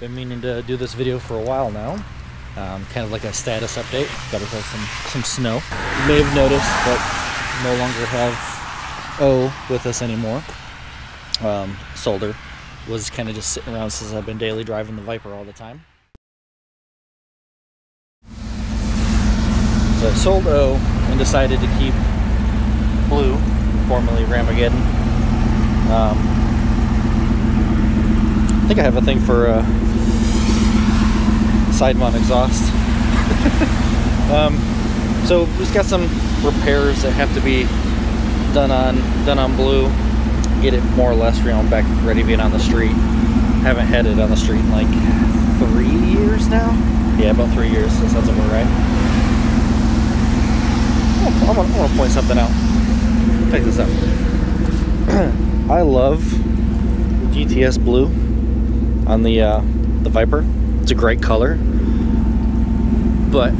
Been meaning to do this video for a while now. Kind of like a status update. Got ourselves some snow. You may have noticed that no longer have O with us anymore. Solder was kind of just sitting around since I've been daily driving the Viper all the time. So I sold O and decided to keep Blue, formerly Ramageddon. I think I have a thing for side mount exhaust. So we've just got some repairs that have to be done on Blue. Get it more or less, back ready being on the street. Haven't had it on the street in like 3 years now. Yeah, about 3 years. That sounds about right. I want to point something out. Check this out. I love the GTS Blue on the Viper. It's a great color, but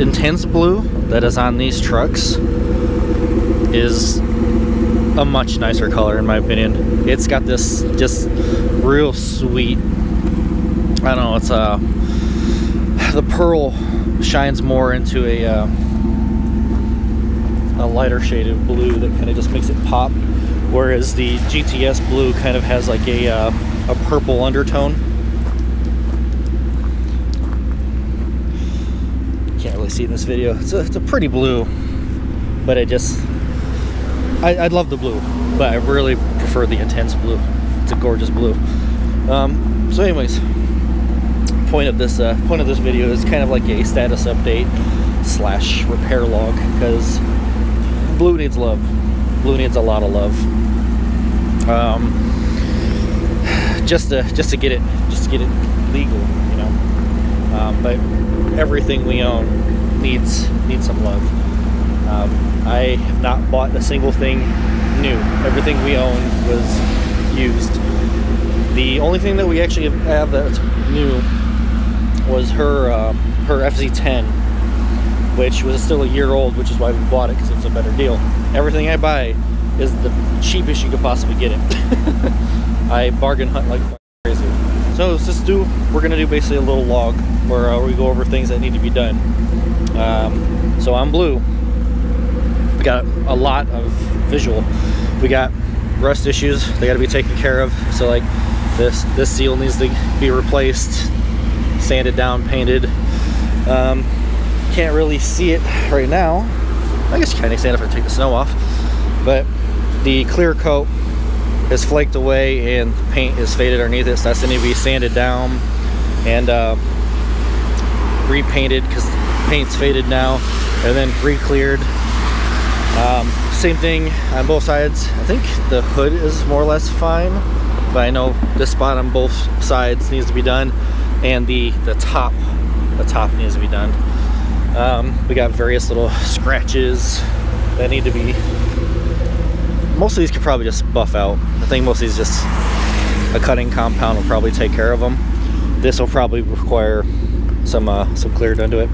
intense blue that is on these trucks is a much nicer color in my opinion. It's got this just real sweet, I don't know, it's the pearl shines more into a lighter shade of blue that kind of just makes it pop, whereas the GTS Blue kind of has like a purple undertone. Can't really see in this video. It's a pretty blue, but I'd love the blue, but I really prefer the intense blue. It's a gorgeous blue. So anyways, point of this video is kind of like a status update slash repair log, because Blue needs love. Blue needs a lot of love. Just to get it legal, you know. But everything we own needs some love. I have not bought a single thing new. Everything we own was used. The only thing that we actually have that's new was her FZ10, which was still a year old, which is why we bought it, because it's a better deal. Everything I buy is the cheapest you could possibly get it. I bargain hunt like crazy. So let's just we're gonna do basically a little log where we go over things that need to be done. So on Blue, we got a lot of visual. We got rust issues, they gotta be taken care of. So like this seal needs to be replaced, sanded down, painted. Can't really see it right now. I guess you can't stand if I take the snow off, but the clear coat is flaked away and the paint is faded underneath it, so that's going to be sanded down and repainted because the paint's faded now, and then re-cleared. Same thing on both sides. I think the hood is more or less fine, but I know this spot on both sides needs to be done, and the top needs to be done. We got various little scratches that need to be, most of these could probably just buff out. I think most of these just a cutting compound will probably take care of them. This will probably require some clear done to it.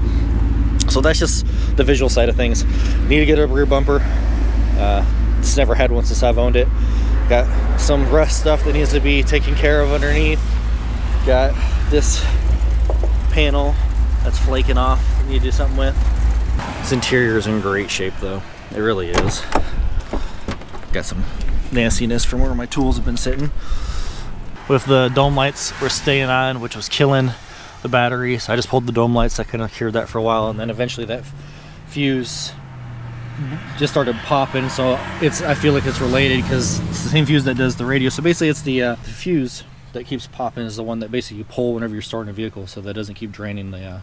So that's just the visual side of things. Need to get a rear bumper. It's never had one since I've owned it. Got some rust stuff that needs to be taken care of underneath. Got this panel that's flaking off. Need to do something with. This interior is in great shape though. It really is. Got some nastiness from where my tools have been sitting. With the dome lights were staying on, which was killing the battery, so I just pulled the dome lights. I kind of cured that for a while, and then eventually that fuse just started popping. So I feel like it's related because it's the same fuse that does the radio. So basically it's the fuse that keeps popping is the one that basically you pull whenever you're starting a vehicle, so that it doesn't keep draining the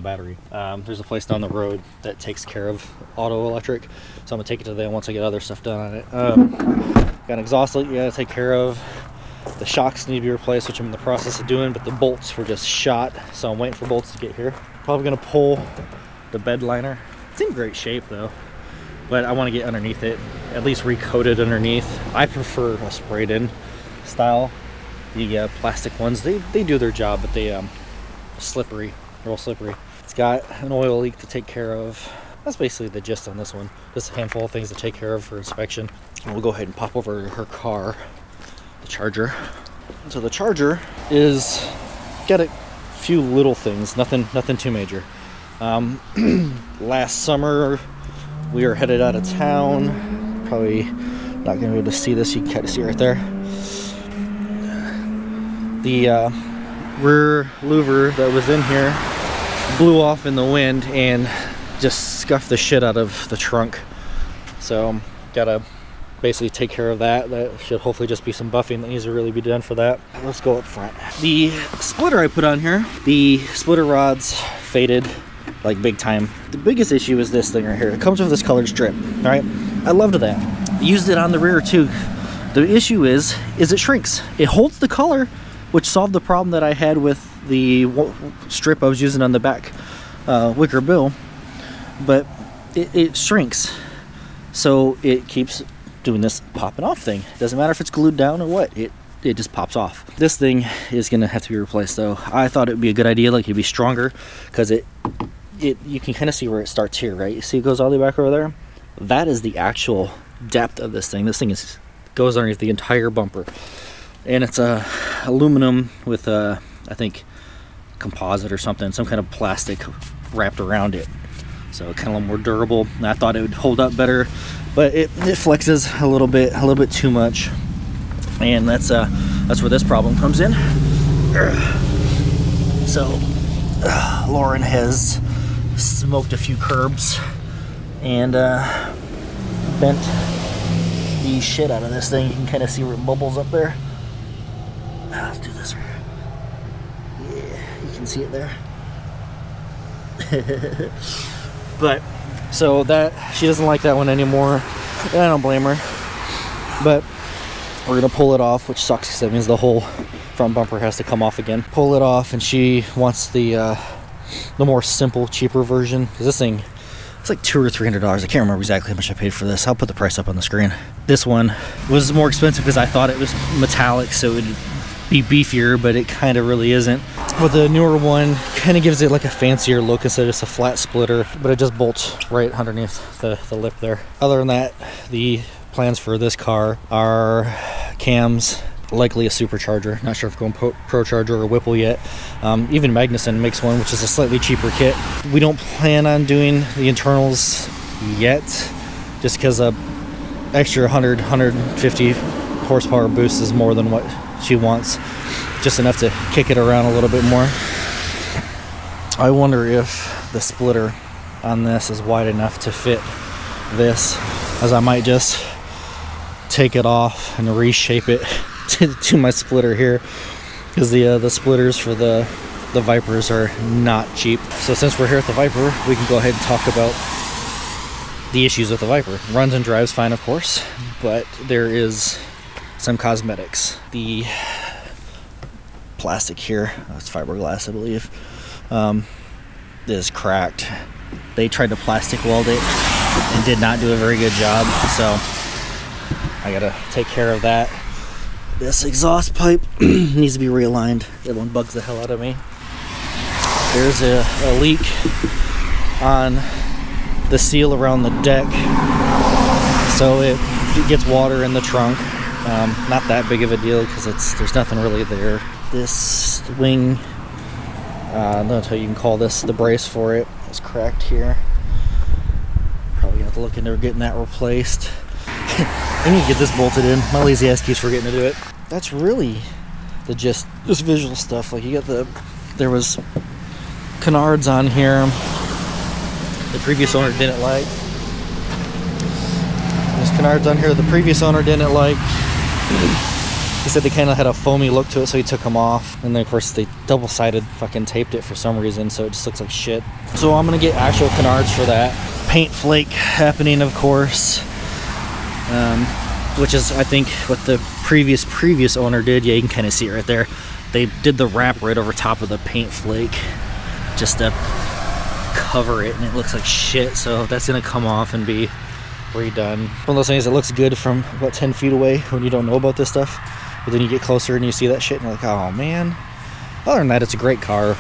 battery. There's a place down the road that takes care of auto electric, so I'm gonna take it to them once I get other stuff done on it. Got an exhaust light you gotta take care of. The shocks need to be replaced, which I'm in the process of doing, but the bolts were just shot, so I'm waiting for bolts to get here. Probably gonna pull the bed liner. It's in great shape though, but I want to get underneath it, at least recoat it underneath. I prefer a sprayed in style. The plastic ones, they do their job, but they slippery, real slippery. It's got an oil leak to take care of. That's basically the gist on this one. Just a handful of things to take care of for inspection. And we'll go ahead and pop over to her car, the charger. So the charger is got a few little things, nothing too major. Last summer we were headed out of town. Probably not gonna be able to see this. You can kind of see it right there. The rear louver that was in here blew off in the wind and just scuffed the shit out of the trunk. So gotta basically take care of that. That should hopefully just be some buffing that needs to really be done for that. Let's go up front. The splitter I put on here, the splitter rods faded like big time. The biggest issue is this thing right here. It comes with this colored strip, all right? I loved that. Used it on the rear too. The issue is it shrinks. It holds the color, which solved the problem that I had with the strip I was using on the back wicker bill, but it shrinks. So it keeps doing this popping off thing. Doesn't matter if it's glued down or what, it just pops off. This thing is gonna have to be replaced though. I thought it would be a good idea, like it'd be stronger, because you can kind of see where it starts here, right? You see it goes all the way back over there? That is the actual depth of this thing. This thing goes underneath the entire bumper. And it's aluminum with I think composite or something, some kind of plastic wrapped around it. So kind of a little more durable. And I thought it would hold up better, but it flexes a little bit too much. And that's where this problem comes in. So Lauren has smoked a few curbs and bent the shit out of this thing. You can kind of see where it bubbles up there. Let's do this. Yeah, you can see it there. But so that she doesn't like that one anymore, and I don't blame her. But we're gonna pull it off, which sucks because that means the whole front bumper has to come off again. Pull it off, and she wants the more simple, cheaper version, because this thing, it's like $200 or $300. I can't remember exactly how much I paid for this. I'll put the price up on the screen. This one was more expensive because I thought it was metallic, so it would be beefier, but it kind of really isn't. But the newer one kind of gives it like a fancier look instead of just a flat splitter, but it just bolts right underneath the lip there. Other than that, the plans for this car are cams, likely a supercharger. Not sure if going pro charger or Whipple yet. Even Magnum makes one, which is a slightly cheaper kit. We don't plan on doing the internals yet, just because a extra 150 horsepower boost is more than what she wants. Just enough to kick it around a little bit more. I wonder if the splitter on this is wide enough to fit this, as I might just take it off and reshape it to my splitter here, because the splitters for the Vipers are not cheap. So since we're here at the Viper, we can go ahead and talk about the issues with the Viper. Runs and drives fine, of course, but there is some cosmetics. The plastic here, it's fiberglass I believe, is cracked. They tried to plastic weld it and did not do a very good job, so I gotta take care of that. This exhaust pipe needs to be realigned. That one bugs the hell out of me. There's a leak on the seal around the deck, so it gets water in the trunk. Not that big of a deal because there's nothing really there. This wing, I don't know how you can call this, the brace for it, is cracked here. Probably have to look into getting that replaced. I need to get this bolted in. My lazy ass keeps forgetting to do it. That's really the gist. Just visual stuff. Like you got there was canards on here the previous owner didn't like. There's canards on here the previous owner didn't like. He said they kind of had a foamy look to it, so he took them off. And then of course they double-sided fucking taped it for some reason, so it just looks like shit. So I'm gonna get actual canards for that. Paint flake happening, of course. Which is, I think, what the previous owner did. Yeah, you can kind of see it right there. They did the wrap right over top of the paint flake just to cover it, and it looks like shit. So that's gonna come off and be redone. One of those things that looks good from about 10 feet away when you don't know about this stuff, but then you get closer and you see that shit and you're like, oh man. Other than that, it's a great car.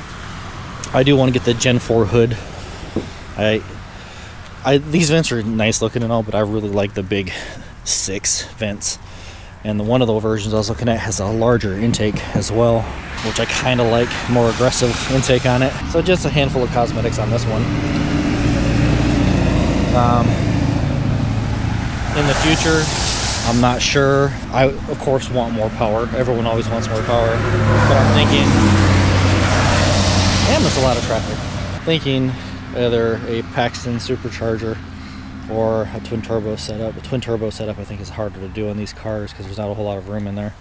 I do want to get the Gen 4 hood. These vents are nice looking and all, but I really like the big 6 vents. And one of the versions I was looking at has a larger intake as well. which I kind of like, more aggressive intake on it. So just a handful of cosmetics on this one. In the future, I'm not sure. I, of course, want more power. Everyone always wants more power. But I'm thinking, damn, there's a lot of traffic. Thinking either a Paxton supercharger or a twin turbo setup. A twin turbo setup I think is harder to do on these cars because there's not a whole lot of room in there.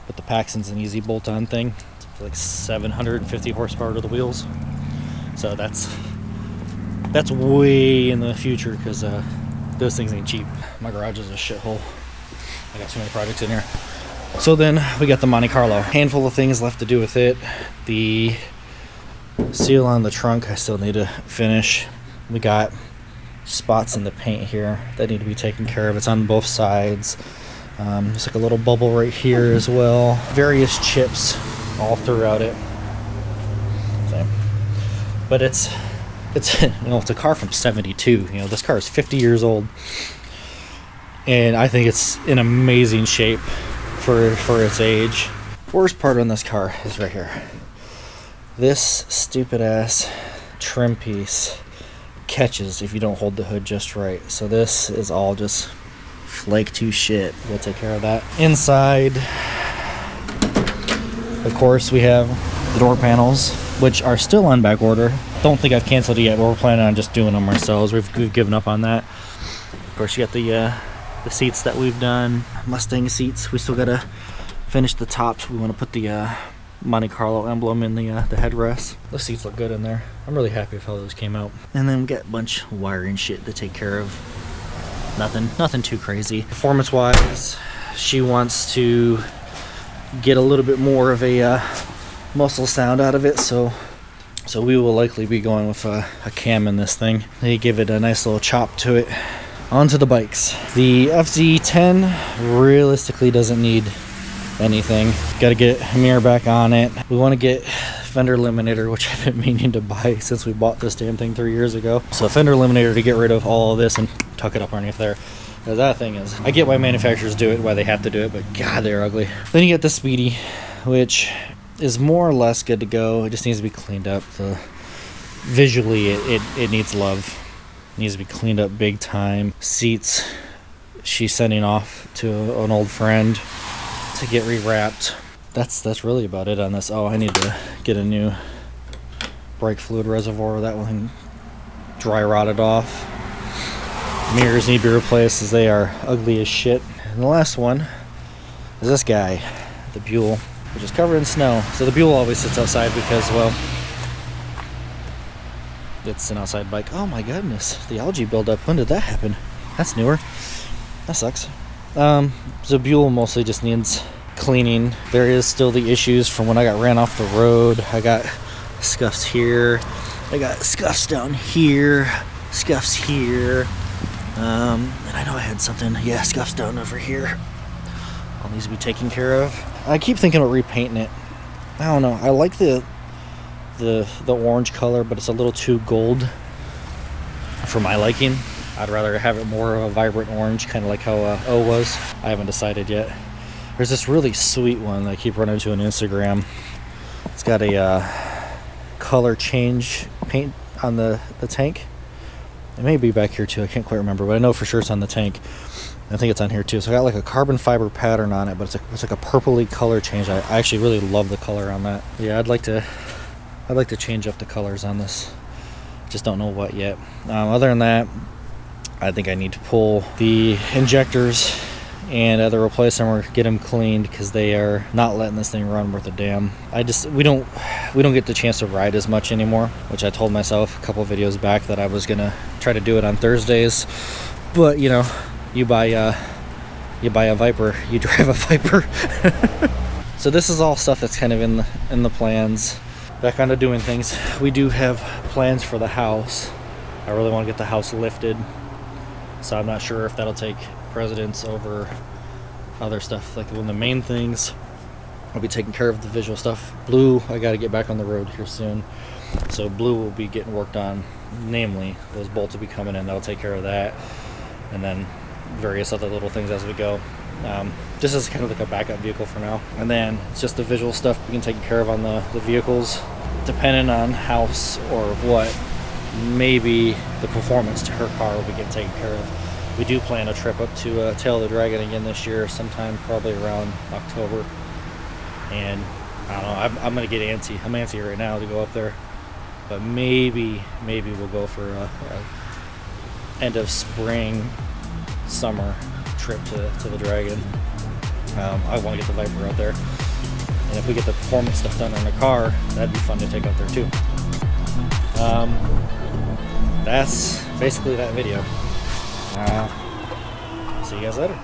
But the Paxton's an easy bolt-on thing. It's like 750 horsepower to the wheels. So that's way in the future because those things ain't cheap. My garage is a shithole. I got so many projects in here. So then we got the Monte Carlo. Handful of things left to do with it. The seal on the trunk I still need to finish. We got spots in the paint here that need to be taken care of. It's on both sides. There's like a little bubble right here as well. Various chips all throughout it. So, but it's you know, it's a car from '72. You know, this car is 50 years old, and I think it's in amazing shape for its age. Worst part on this car is right here. This stupid ass trim piece catches if you don't hold the hood just right. So this is all just flake to shit. We'll take care of that. Inside, of course, we have the door panels, which are still on back order. Don't think I've canceled it yet, but we're planning on just doing them ourselves. We've given up on that. Of course, you got the seats that we've done. Mustang seats. We still gotta finish the tops. We want to put the Monte Carlo emblem in the headrest. The seats look good in there. I'm really happy with how those came out. And then we got a bunch of wiring shit to take care of. Nothing too crazy. Performance wise, she wants to get a little bit more of a muscle sound out of it, so we will likely be going with a cam in this thing. They give it a nice little chop to it. Onto the bikes. The FZ10 realistically doesn't need anything. Got to get a mirror back on it. We want to get fender eliminator, which I've been meaning to buy since we bought this damn thing 3 years ago. So a fender eliminator to get rid of all of this and tuck it up underneath there. That thing is, I get why manufacturers do it, why they have to do it, but god, they're ugly. Then you get the Speedy, which is more or less good to go. It just needs to be cleaned up. Visually, it needs love. It needs to be cleaned up big time. Seats, she's sending off to an old friend to get rewrapped. That's really about it on this. Oh, I need to get a new brake fluid reservoir. That one dry rotted off. Mirrors need to be replaced as they are ugly as shit. And the last one is this guy, the Buell, which is covered in snow. So the Buell always sits outside because, well, it's an outside bike. Oh my goodness, the algae buildup. When did that happen? That's newer. That sucks. So Buell mostly just needs cleaning. There is still the issues from when I got ran off the road. I got scuffs here. I got scuffs down here. Scuffs here. And I know I had something. Yeah, scuffs down over here. All needs to be taken care of. I keep thinking about repainting it. I don't know. I like the orange color, but it's a little too gold for my liking. I'd rather have it more of a vibrant orange, kind of like how O was. I haven't decided yet. There's this really sweet one that I keep running into on Instagram. It's got a color change paint on the tank. It may be back here too, I can't quite remember, but I know for sure it's on the tank. I think it's on here too. So I got like a carbon fiber pattern on it, but it's like a purpley color change. I actually really love the color on that. Yeah, I'd like to change up the colors on this. Just don't know what yet. Other than that, I think I need to pull the injectors and either replace them or get them cleaned because they are not letting this thing run worth a damn. We don't get the chance to ride as much anymore, which I told myself a couple of videos back that I was gonna try to do it on Thursdays. But you know, you buy a Viper, you drive a Viper. So this is all stuff that's kind of in the plans. Back onto doing things. We do have plans for the house. I really want to get the house lifted, so I'm not sure if that'll take precedence over other stuff. Like one of the main things, I'll be taking care of the visual stuff. Blue, I got to get back on the road here soon, so blue will be getting worked on. Namely, those bolts will be coming in. That'll take care of that, and then various other little things as we go. Just as kind of like a backup vehicle for now. And then it's just the visual stuff we can take care of on the vehicles. Depending on house or what, maybe the performance to her car will be getting taken care of. We do plan a trip up to Tail of the Dragon again this year, sometime probably around October. And I don't know, I'm gonna get antsy. I'm antsy right now to go up there, but maybe we'll go for a end of spring, summer trip to the Dragon. I want to get the Viper out there, and if we get the performance stuff done on the car, that'd be fun to take out there too. That's basically that video. See you guys later.